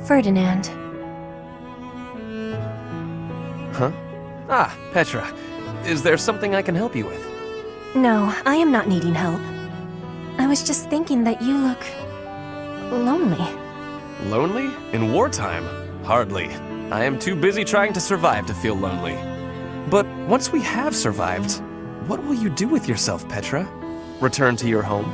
Ferdinand. Huh? Ah, Petra. Is there something I can help you with? No, I am not needing help. I was just thinking that you look... lonely. Lonely? In wartime? Hardly. I am too busy trying to survive to feel lonely. But once we have survived, what will you do with yourself, Petra? Return to your home?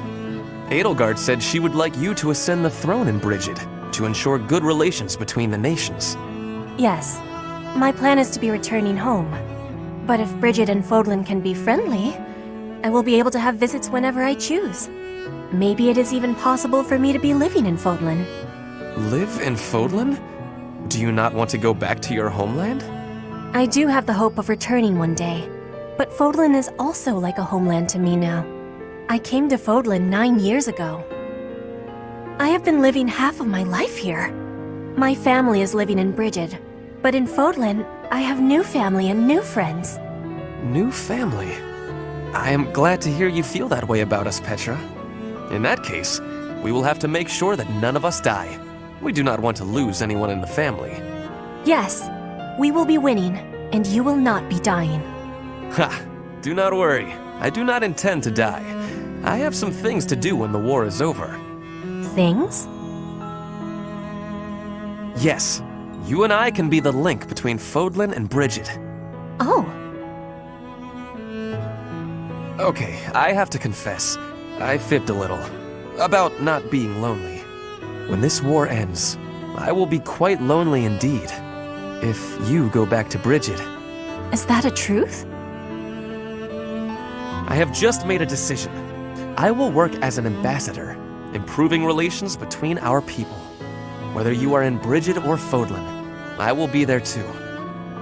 Edelgard said she would like you to ascend the throne in Brigid, to ensure good relations between the nations. Yes, my plan is to be returning home. But if Brigid and Fodlan can be friendly, I will be able to have visits whenever I choose. Maybe it is even possible for me to be living in Fodlan. Live in Fodlan? Do you not want to go back to your homeland? I do have the hope of returning one day, but Fodlan is also like a homeland to me now. I came to Fodlan 9 years ago. I have been living half of my life here. My family is living in Brigid, but in Fodlan, I have new family and new friends. New family? I am glad to hear you feel that way about us, Petra. In that case, we will have to make sure that none of us die. We do not want to lose anyone in the family. Yes, we will be winning, and you will not be dying. Ha! Do not worry. I do not intend to die. I have some things to do when the war is over. Things? Yes, you and I can be the link between Fodlan and Brigid. Oh. Okay, I have to confess, I fibbed a little. About not being lonely. When this war ends, I will be quite lonely indeed. If you go back to Brigid. Is that a truth? I have just made a decision. I will work as an ambassador, improving relations between our people. Whether you are in Brigid or Fodlan, I will be there too.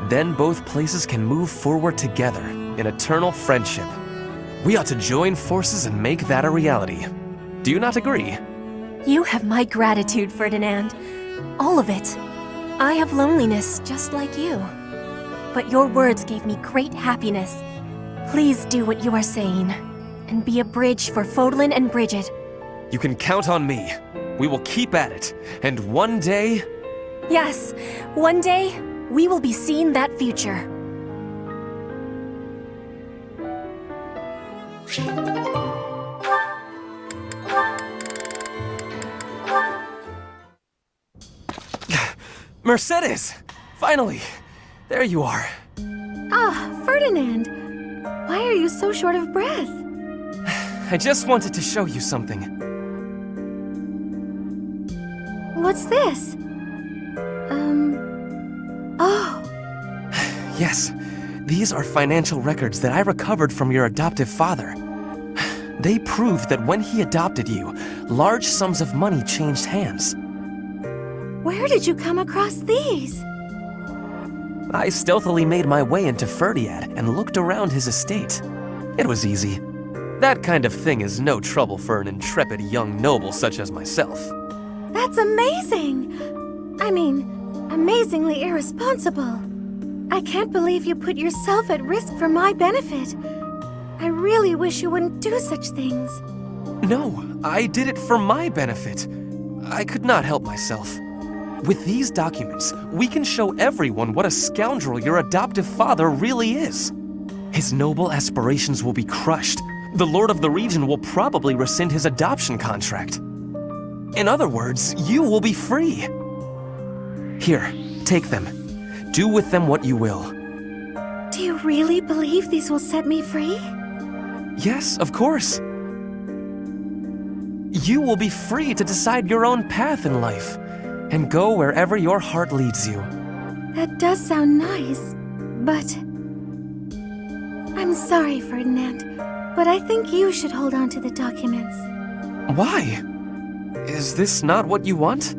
Then both places can move forward together in eternal friendship. We ought to join forces and make that a reality. Do you not agree? You have my gratitude, Ferdinand. All of it. I have loneliness just like you. But your words gave me great happiness. Please do what you are saying, and be a bridge for Fodlan and Brigid. You can count on me. We will keep at it, and one day... Yes, one day, we will be seeing that future. Mercedes! Finally! There you are. Ah, Ferdinand! Why are you so short of breath? I just wanted to show you something. What's this? Oh. Yes, these are financial records that I recovered from your adoptive father. They prove that when he adopted you, large sums of money changed hands. Where did you come across these? I stealthily made my way into Ferdiad and looked around his estate. It was easy. That kind of thing is no trouble for an intrepid young noble such as myself. That's amazing! I mean, amazingly irresponsible. I can't believe you put yourself at risk for my benefit. I really wish you wouldn't do such things. No, I did it for my benefit. I could not help myself. With these documents, we can show everyone what a scoundrel your adoptive father really is. His noble aspirations will be crushed. The lord of the region will probably rescind his adoption contract. In other words, you will be free. Here, take them. Do with them what you will. Do you really believe these will set me free? Yes, of course. You will be free to decide your own path in life, and go wherever your heart leads you. That does sound nice, but... I'm sorry, Ferdinand, but I think you should hold on to the documents. Why? Is this not what you want?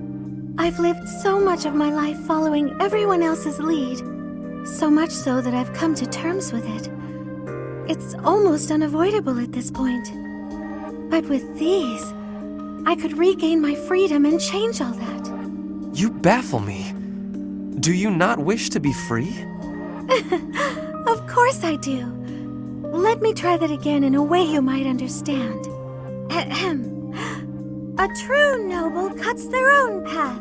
I've lived so much of my life following everyone else's lead, so much so that I've come to terms with it. It's almost unavoidable at this point. But with these, I could regain my freedom and change all that. You baffle me. Do you not wish to be free? Of course I do. Let me try that again in a way you might understand. Ahem. A true noble cuts their own path.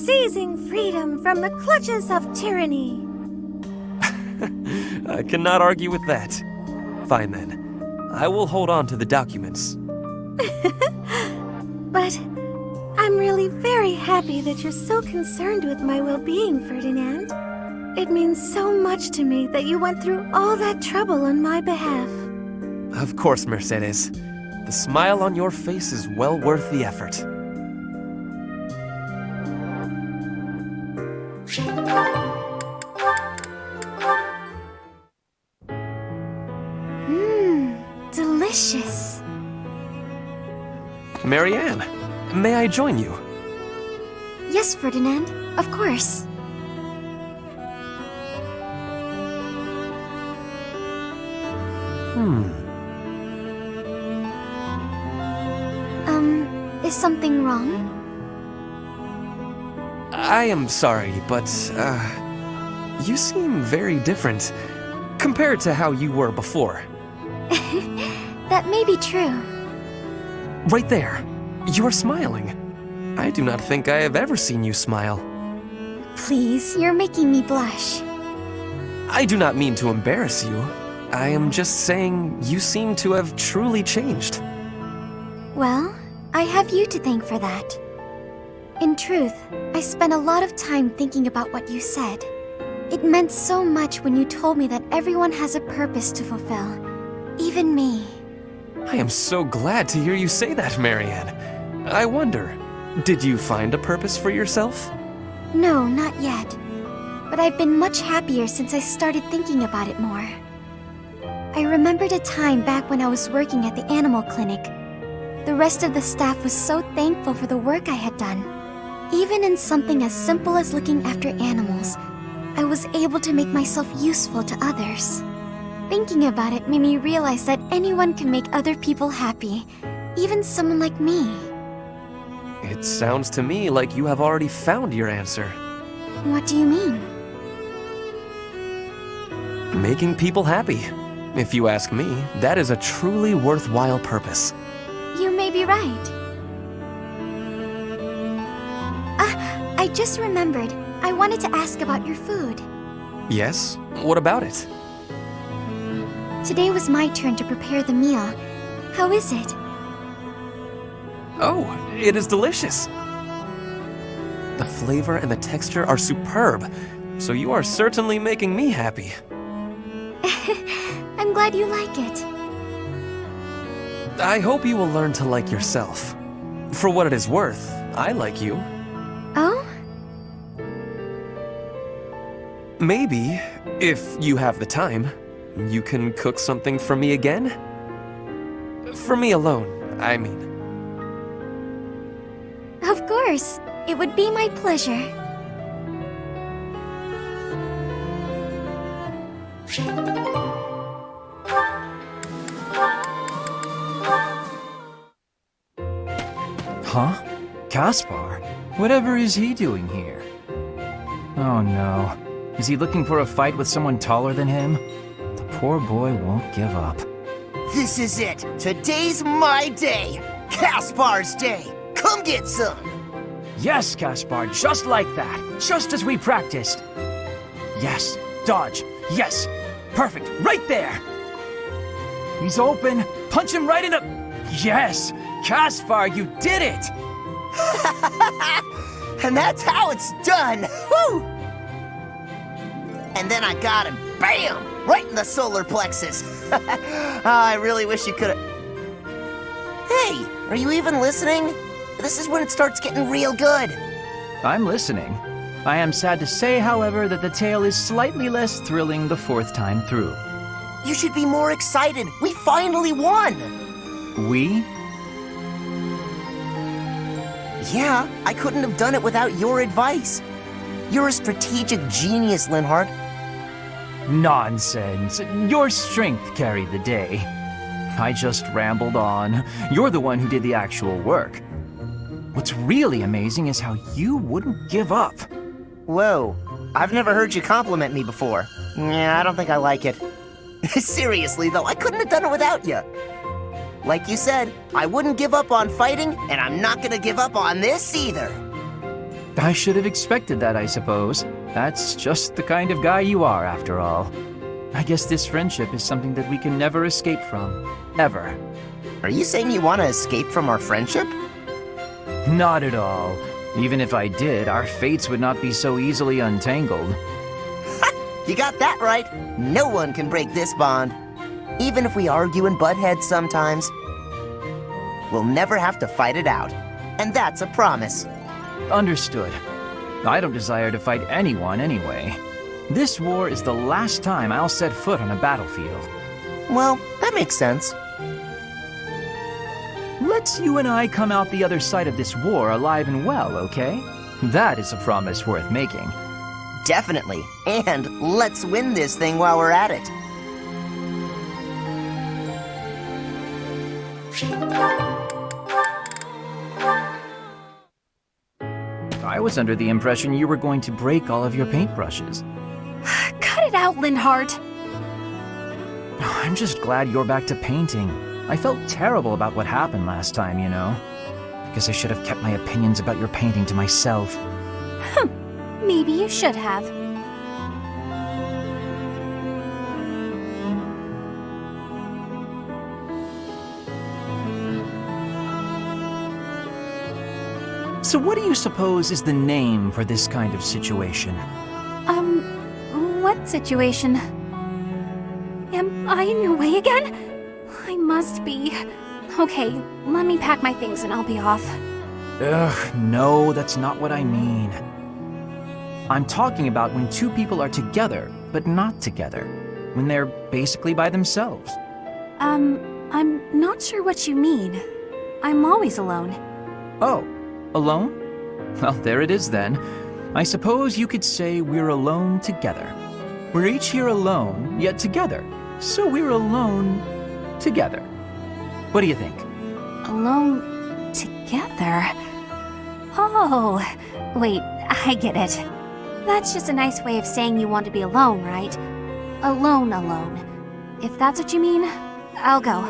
seizing freedom from the clutches of tyranny. I cannot argue with that. Fine then. I will hold on to the documents. But I'm really very happy that you're so concerned with my well-being, Ferdinand. It means so much to me that you went through all that trouble on my behalf. Of course, Mercedes. The smile on your face is well worth the effort. Delicious. Marianne, may I join you? Yes, Ferdinand, of course. Is something wrong? I am sorry, but, you seem very different compared to how you were before. That may be true. Right there. You're smiling. I do not think I have ever seen you smile. Please, you're making me blush. I do not mean to embarrass you. I am just saying you seem to have truly changed. Well, I have you to thank for that. In truth, I spent a lot of time thinking about what you said. It meant so much when you told me that everyone has a purpose to fulfill, even me. I am so glad to hear you say that, Marianne. I wonder, did you find a purpose for yourself? No, not yet. But I've been much happier since I started thinking about it more. I remembered a time back when I was working at the animal clinic. The rest of the staff was so thankful for the work I had done. Even in something as simple as looking after animals, I was able to make myself useful to others. Thinking about it made me realize that anyone can make other people happy, even someone like me. It sounds to me like you have already found your answer. What do you mean? Making people happy. If you ask me, that is a truly worthwhile purpose. You may be right. I just remembered. I wanted to ask about your food. Yes? What about it? Today was my turn to prepare the meal. How is it? Oh, it is delicious. The flavor and the texture are superb, so you are certainly making me happy. I'm glad you like it. I hope you will learn to like yourself. For what it is worth, I like you. Oh? Maybe, if you have the time, you can cook something for me again? For me alone, I mean. Of course. It would be my pleasure. Huh? Caspar? Whatever is he doing here? Oh no. Is he looking for a fight with someone taller than him? The poor boy won't give up. This is it. Today's my day. Caspar's day. Come get some. Yes, Caspar, just like that. Just as we practiced. Yes, dodge. Yes. Perfect. Right there. He's open. Punch him right in the... Yes! Caspar, you did it! And that's how it's done. Woo! And then I got him. Bam! Right in the solar plexus. Oh, I really wish you could have... Hey, are you even listening? This is when it starts getting real good. I'm listening. I am sad to say, however, that the tale is slightly less thrilling the fourth time through. You should be more excited. We finally won. We? Yeah, I couldn't have done it without your advice. You're a strategic genius, Linhardt. Nonsense. Your strength carried the day. I just rambled on. You're the one who did the actual work. What's really amazing is how you wouldn't give up. Whoa, I've never heard you compliment me before. Yeah, I don't think I like it. Seriously, though, I couldn't have done it without you. Like you said, I wouldn't give up on fighting, and I'm not gonna give up on this either. I should have expected that, I suppose. That's just the kind of guy you are, after all. I guess this friendship is something that we can never escape from. Ever. Are you saying you want to escape from our friendship? Not at all. Even if I did, our fates would not be so easily untangled. You got that right. No one can break this bond. Even if we argue and butt heads sometimes, we'll never have to fight it out. And that's a promise. Understood. I don't desire to fight anyone anyway. This war is the last time I'll set foot on a battlefield. Well, that makes sense. Let's you and I come out the other side of this war alive and well, okay? That is a promise worth making. Definitely. And let's win this thing while we're at it. I was under the impression you were going to break all of your paintbrushes. Cut it out, Linhardt. I'm just glad you're back to painting. I felt terrible about what happened last time, you know. I guess I should have kept my opinions about your painting to myself. Maybe you should have. So what do you suppose is the name for this kind of situation? What situation? Am I in your way again? I must be. Okay, let me pack my things and I'll be off. Ugh, no, that's not what I mean. I'm talking about when two people are together, but not together. When they're basically by themselves. I'm not sure what you mean. I'm always alone. Oh, alone? Well, there it is then. I suppose you could say we're alone together. We're each here alone, yet together. So we're alone together. What do you think? Alone together? Oh, wait, I get it. That's just a nice way of saying you want to be alone, right? Alone. If that's what you mean, I'll go.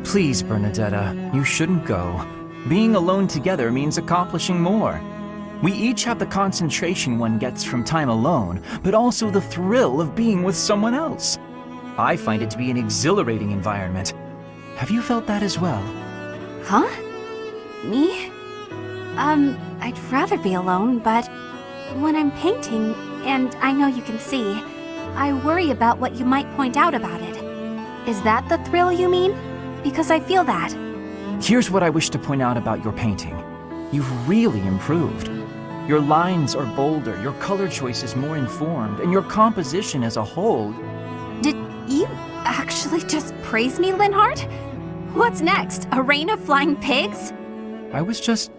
Please, Bernadetta, you shouldn't go. Being alone together means accomplishing more. We each have the concentration one gets from time alone, but also the thrill of being with someone else. I find it to be an exhilarating environment. Have you felt that as well? Huh? Me? I'd rather be alone, but when I'm painting, and I know you can see, I worry about what you might point out about it. Is that the thrill you mean? Because I feel that. Here's what I wish to point out about your painting. You've really improved. Your lines are bolder, your color choice is more informed, and your composition as a whole... Did you actually just praise me, Linhardt? What's next? A rain of flying pigs? I was just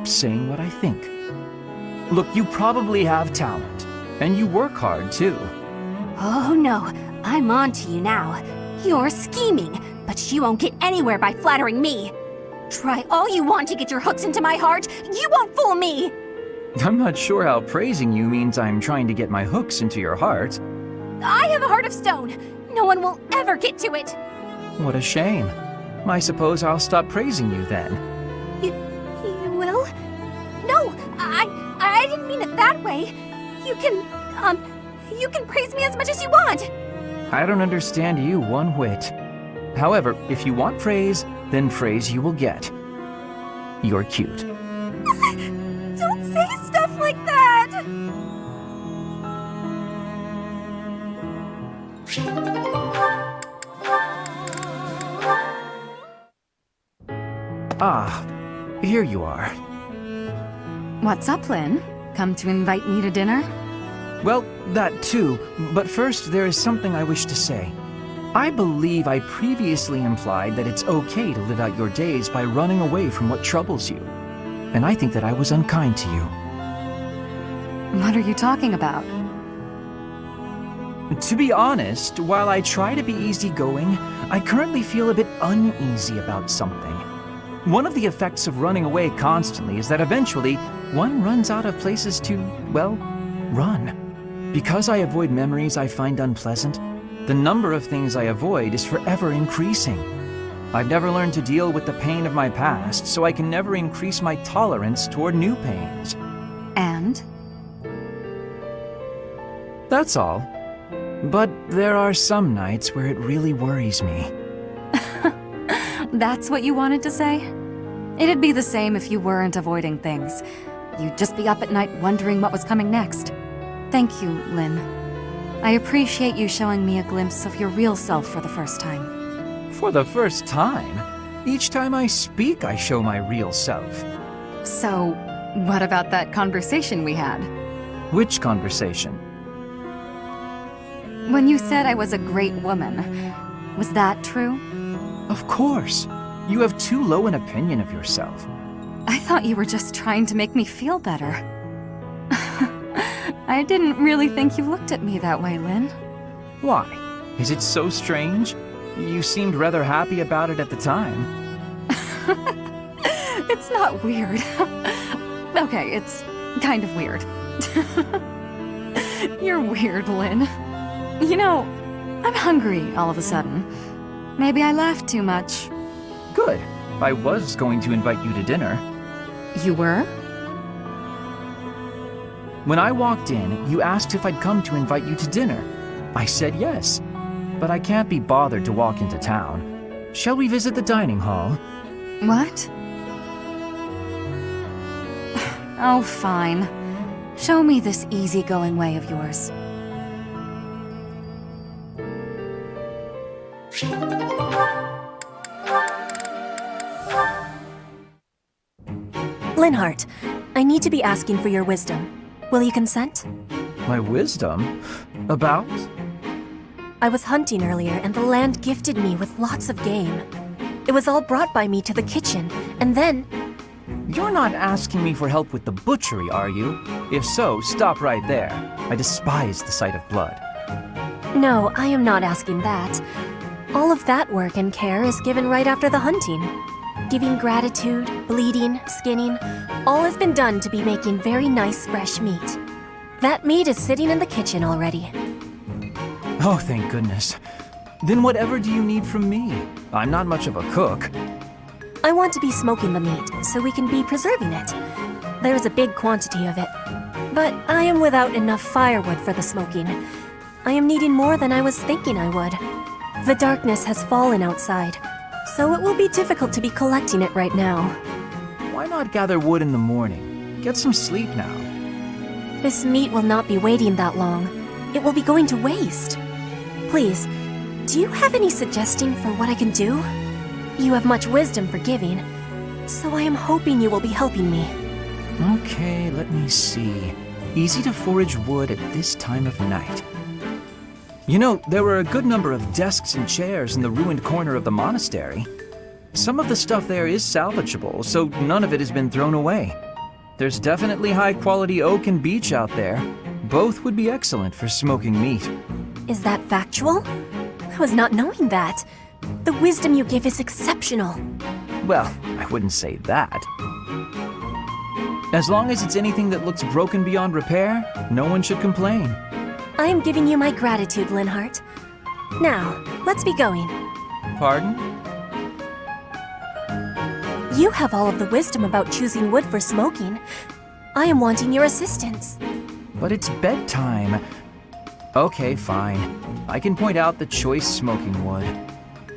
saying what I think. Look, you probably have talent, and you work hard too. Oh no, I'm on to you now. You're scheming, but you won't get anywhere by flattering me. Try all you want to get your hooks into my heart. You won't fool me! I'm not sure how praising you means I'm trying to get my hooks into your heart. I have a heart of stone. No one will ever get to it. What a shame. I suppose I'll stop praising you then. You will? No, I didn't mean it that way. You can praise me as much as you want. I don't understand you one whit. However, if you want praise, then praise you will get. You're cute. Don't say stuff like that! Ah, here you are. What's up, Lynn? Come to invite me to dinner? Well, that too, but first there is something I wish to say. I believe I previously implied that it's okay to live out your days by running away from what troubles you. And I think that I was unkind to you. What are you talking about? To be honest, while I try to be easygoing, I currently feel a bit uneasy about something. One of the effects of running away constantly is that eventually one runs out of places to, well, run. Because I avoid memories I find unpleasant, the number of things I avoid is forever increasing. I've never learned to deal with the pain of my past, so I can never increase my tolerance toward new pains. And important? That's all. But there are some nights where it really worries me. That's what you wanted to say? It'd be the same if you weren't avoiding things. You'd just be up at night wondering what was coming next. Thank you, Lynn. I appreciate you showing me a glimpse of your real self for the first time. For the first time? Each time I speak, I show my real self. So, what about that conversation we had? Which conversation? When you said I was a great woman, was that true? Of course. You have too low an opinion of yourself. I thought you were just trying to make me feel better. I didn't really think you looked at me that way, Lynn. Why? Is it so strange? You seemed rather happy about it at the time. It's not weird. Okay, it's kind of weird. You're weird, Lynn. You know, I'm hungry all of a sudden. Maybe I laughed too much. Good. I was going to invite you to dinner. You were? When I walked in, you asked if I'd come to invite you to dinner. I said yes, but I can't be bothered to walk into town. Shall we visit the dining hall? What? Oh, fine. Show me this easygoing way of yours. Linhardt, I need to be asking for your wisdom. Will you consent? My wisdom? About? I was hunting earlier and the land gifted me with lots of game. It was all brought by me to the kitchen, and then... You're not asking me for help with the butchery, are you? If so, stop right there. I despise the sight of blood. No, I am not asking that. All of that work and care is given right after the hunting. Giving gratitude, bleeding, skinning, all has been done to be making very nice fresh meat. That meat is sitting in the kitchen already. Oh, thank goodness. Then whatever do you need from me? I'm not much of a cook. I want to be smoking the meat so we can be preserving it. There is a big quantity of it. But I am without enough firewood for the smoking. I am needing more than I was thinking I would. The darkness has fallen outside, so it will be difficult to be collecting it right now. Why not gather wood in the morning? Get some sleep now. This meat will not be waiting that long. It will be going to waste. Please, do you have any suggestion for what I can do? You have much wisdom for giving, so I am hoping you will be helping me. Okay, let me see. Easy to forage wood at this time of night. You know, there were a good number of desks and chairs in the ruined corner of the monastery. Some of the stuff there is salvageable, so none of it has been thrown away. There's definitely high-quality oak and beech out there. Both would be excellent for smoking meat. Is that factual? I was not knowing that. The wisdom you give is exceptional. Well, I wouldn't say that. As long as it's anything that looks broken beyond repair, no one should complain. I am giving you my gratitude, Linhardt. Now, let's be going. Pardon? You have all of the wisdom about choosing wood for smoking. I am wanting your assistance. But it's bedtime. Okay, fine. I can point out the choice smoking wood.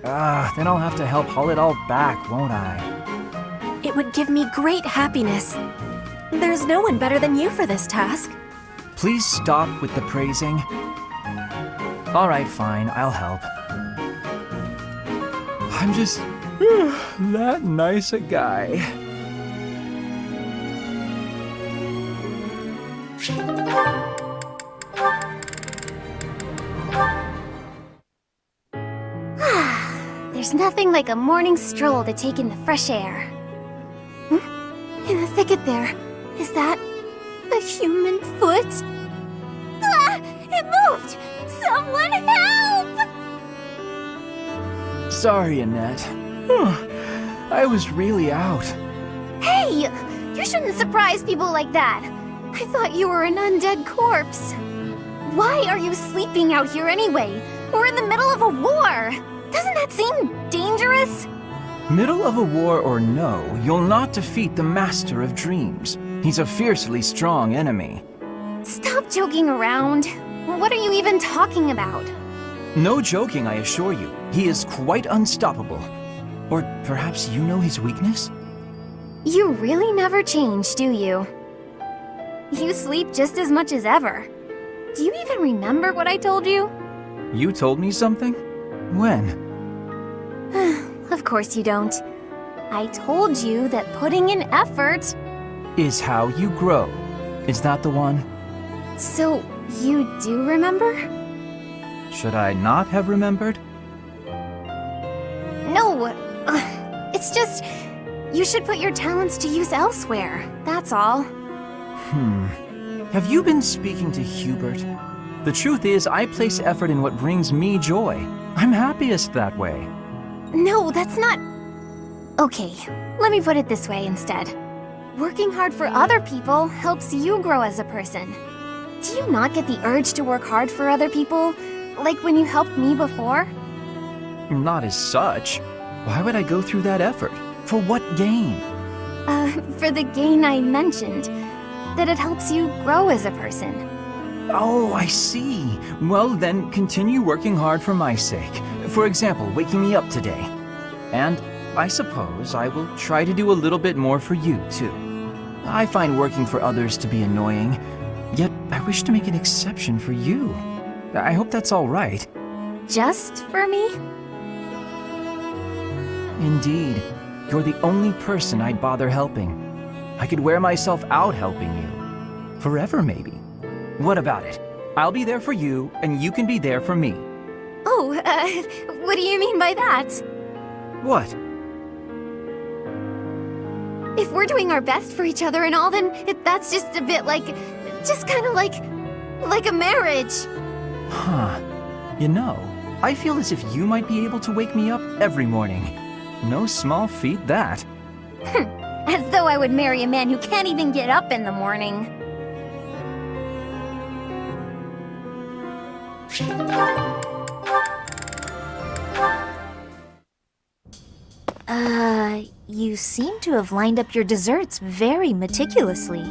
Then I'll have to help haul it all back, won't I? It would give me great happiness. There's no one better than you for this task. Please stop with the praising. All right, fine, I'll help. I'm just that nice a guy. There's nothing like a morning stroll to take in the fresh air. In the thicket there, is that a human foot? Ah! It moved! Someone help! Sorry, Annette. I was really out. Hey! You shouldn't surprise people like that. I thought you were an undead corpse. Why are you sleeping out here anyway? We're in the middle of a war. Doesn't that seem dangerous? Middle of a war or no, you'll not defeat the Master of Dreams. He's a fiercely strong enemy. Stop joking around. What are you even talking about? No joking, I assure you. He is quite unstoppable. Or perhaps you know his weakness? You really never change, do you? You sleep just as much as ever. Do you even remember what I told you? You told me something? When? Of course you don't. I told you that putting in effort... Is how you grow. Is that the one? So, you do remember? Should I not have remembered? No, it's just... You should put your talents to use elsewhere, that's all. Have you been speaking to Hubert? The truth is, I place effort in what brings me joy. I'm happiest that way. No, that's not... Okay, let me put it this way instead. Working hard for other people helps you grow as a person. Do you not get the urge to work hard for other people? Like when you helped me before? Not as such. Why would I go through that effort? For what gain? For the gain I mentioned. That it helps you grow as a person. Oh, I see. Well, then continue working hard for my sake. For example, waking me up today. And I suppose I will try to do a little bit more for you, too. I find working for others to be annoying, yet I wish to make an exception for you. I hope that's all right. Just for me? Indeed. You're the only person I'd bother helping. I could wear myself out helping you. Forever, maybe. What about it? I'll be there for you, and you can be there for me. Oh, what do you mean by that? What? If we're doing our best for each other and all, then that's just a bit like... Just kind of like a marriage. Huh. You know, I feel as if you might be able to wake me up every morning. No small feat, that. As though I would marry a man who can't even get up in the morning. You seem to have lined up your desserts very meticulously.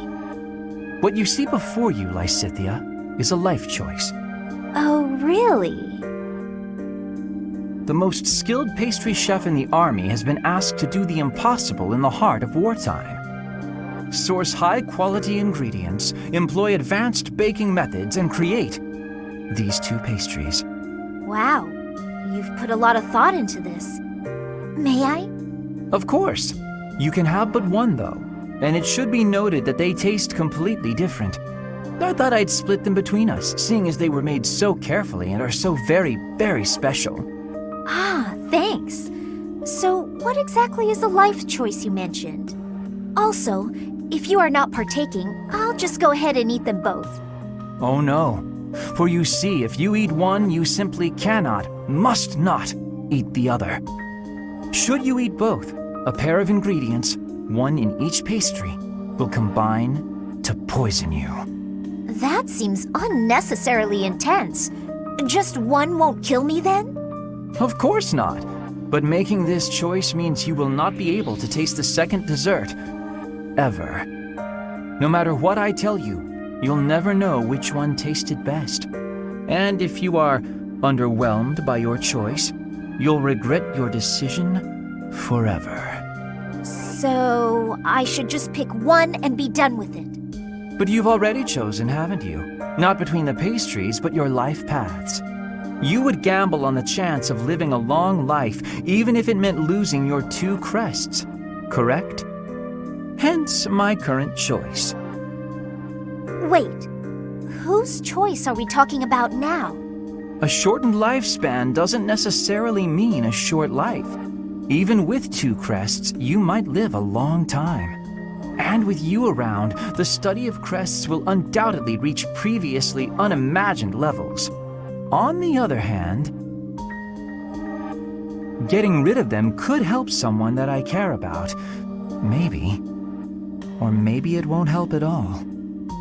What you see before you, Lysithea, is a life choice. Oh, really? The most skilled pastry chef in the army has been asked to do the impossible in the heart of wartime. Source high-quality ingredients, employ advanced baking methods, and create these two pastries. Wow, you've put a lot of thought into this. May I? Of course. You can have but one, though, and it should be noted that they taste completely different. I thought I'd split them between us, seeing as they were made so carefully and are so very, very special. Ah, thanks. So, what exactly is the life choice you mentioned? Also, if you are not partaking, I'll just go ahead and eat them both. Oh no. For you see, if you eat one, you simply cannot, must not, eat the other. Should you eat both, a pair of ingredients, one in each pastry, will combine to poison you. That seems unnecessarily intense. Just one won't kill me then? Of course not. But making this choice means you will not be able to taste the second dessert. Ever. No matter what I tell you, you'll never know which one tasted best. And if you are underwhelmed by your choice, you'll regret your decision forever. So, I should just pick one and be done with it. But you've already chosen, haven't you? Not between the pastries, but your life paths. You would gamble on the chance of living a long life, even if it meant losing your two crests, correct? Hence my current choice. Wait, whose choice are we talking about now? A shortened lifespan doesn't necessarily mean a short life. Even with two crests, you might live a long time. And with you around, the study of crests will undoubtedly reach previously unimagined levels. On the other hand, getting rid of them could help someone that I care about. Maybe. Or maybe it won't help at all.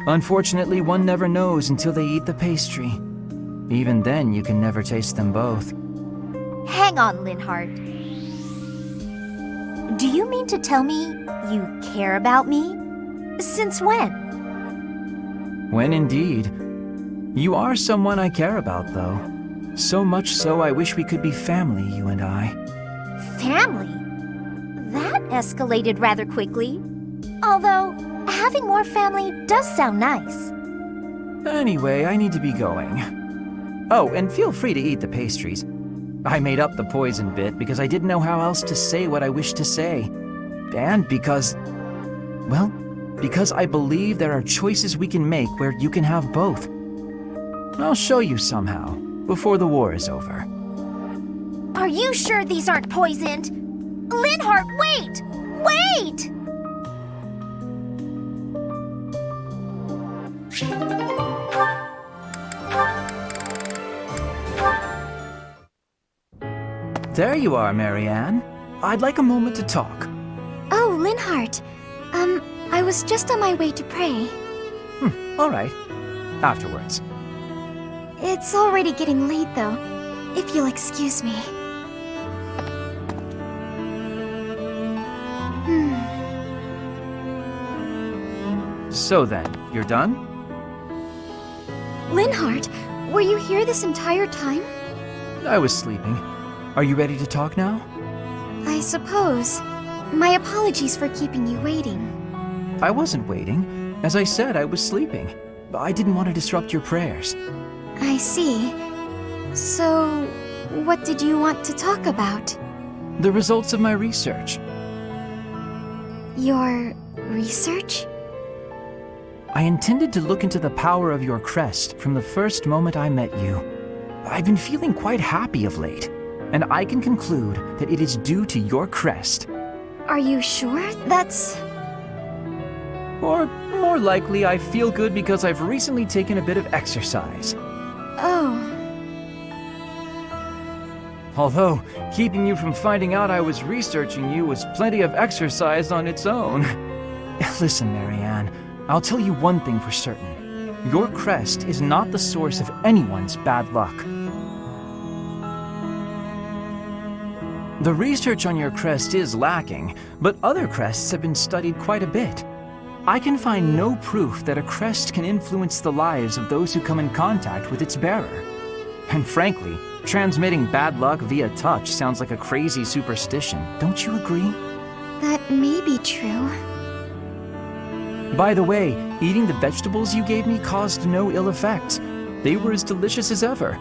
Unfortunately, one never knows until they eat the pastry. Even then, you can never taste them both. Hang on, Linhardt. Do you mean to tell me you care about me? Since when? When indeed. You are someone I care about, though. So much so I wish we could be family, you and I. Family? That escalated rather quickly. Although, having more family does sound nice. Anyway, I need to be going. Oh, and feel free to eat the pastries. I made up the poison bit because I didn't know how else to say what I wished to say. And because I believe there are choices we can make where you can have both. I'll show you somehow, before the war is over. Are you sure these aren't poisoned? Linhardt, wait! Wait! There you are, Marianne. I'd like a moment to talk. Oh, Linhardt. I was just on my way to pray. All right. Afterwards. It's already getting late, though. If you'll excuse me. So then, you're done? Linhardt, were you here this entire time? I was sleeping. Are you ready to talk now? I suppose. My apologies for keeping you waiting. I wasn't waiting. As I said, I was sleeping. I didn't want to disrupt your prayers. I see. So, what did you want to talk about? The results of my research. Your research? I intended to look into the power of your crest from the first moment I met you. I've been feeling quite happy of late, and I can conclude that it is due to your crest. Are you sure? That's... Or, more likely, I feel good because I've recently taken a bit of exercise. Oh. Although, keeping you from finding out I was researching you was plenty of exercise on its own. Listen, Marianne, I'll tell you one thing for certain. Your crest is not the source of anyone's bad luck. The research on your crest is lacking, but other crests have been studied quite a bit. I can find no proof that a crest can influence the lives of those who come in contact with its bearer. And frankly, transmitting bad luck via touch sounds like a crazy superstition, don't you agree? That may be true. By the way, eating the vegetables you gave me caused no ill effects. They were as delicious as ever.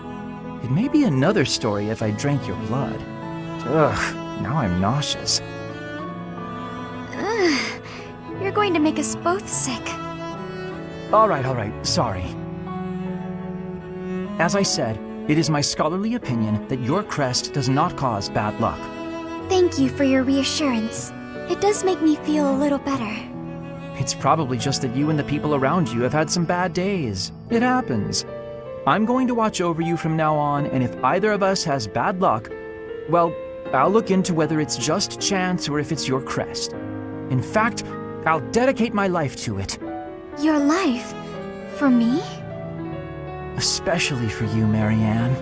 It may be another story if I drank your blood. Ugh, now I'm nauseous. Ugh, you're going to make us both sick. All right, sorry. As I said, it is my scholarly opinion that your crest does not cause bad luck. Thank you for your reassurance. It does make me feel a little better. It's probably just that you and the people around you have had some bad days. It happens. I'm going to watch over you from now on, and if either of us has bad luck, well, I'll look into whether it's just chance or if it's your crest. In fact, I'll dedicate my life to it. Your life? For me? Especially for you, Marianne.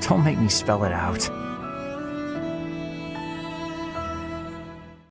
Don't make me spell it out.